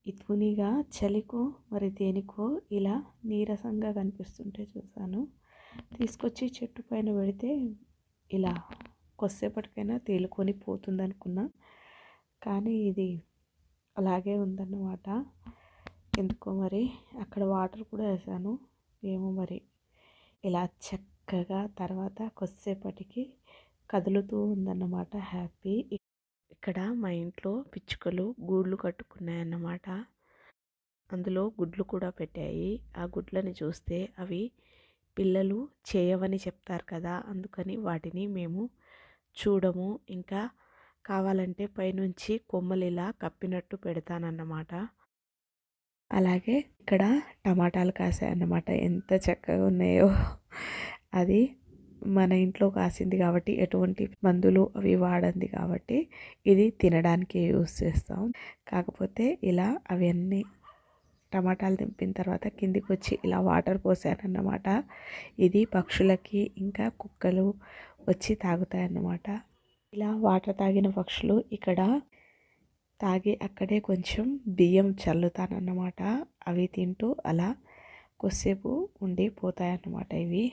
ఇతునిగా చలికో మరి దేనికో ఇలా నీరసంగా కనిపిస్తుంటే చూశాను. తీసుకొచ్చి చెట్టు పైన పెడితే ఇలా కొద్దిసేపటికైనా తేలుకొని పోతుందనుకున్నా, కానీ ఇది అలాగే ఉందన్నమాట. ఎందుకో మరి అక్కడ వాటర్ కూడా వేసాను, ఏమో మరి ఇలా చక్కగా తర్వాత కొద్దిసేపటికి కదులుతూ ఉందన్నమాట. హ్యాపీ. ఇక్కడ మా ఇంట్లో పిచ్చుకలు గూళ్ళు కట్టుకున్నాయన్నమాట. అందులో గుడ్లు కూడా పెట్టాయి. ఆ గుడ్లని చూస్తే అవి పిల్లలు చేయవని చెప్తారు కదా, అందుకని వాటిని మేము చూడము. ఇంకా కావాలంటే పైనుంచి కొమ్మలు ఇలా కప్పినట్టు పెడతానన్నమాట. అలాగే ఇక్కడ టమాటాలు కాసాయన్నమాట. ఎంత చక్కగా ఉన్నాయో. అది మన ఇంట్లో కాసింది కాబట్టి ఎటువంటి మందులు అవి వాడంది కాబట్టి ఇది తినడానికి యూస్ చేస్తాం. కాకపోతే ఇలా అవన్నీ టమాటాలు దింపిన తర్వాత కిందికి వచ్చి ఇలా వాటర్ పోసానన్నమాట. ఇది పక్షులకి ఇంకా కుక్కలు వచ్చి తాగుతాయన్నమాట. ఇలా వాటర్ తాగిన పక్షులు ఇక్కడ తాగి అక్కడే కొంచెం బియ్యం చల్లుతానన్నమాట. అవి తింటూ అలా కొద్దిసేపు ఉండి పోతాయన్నమాట ఇవి.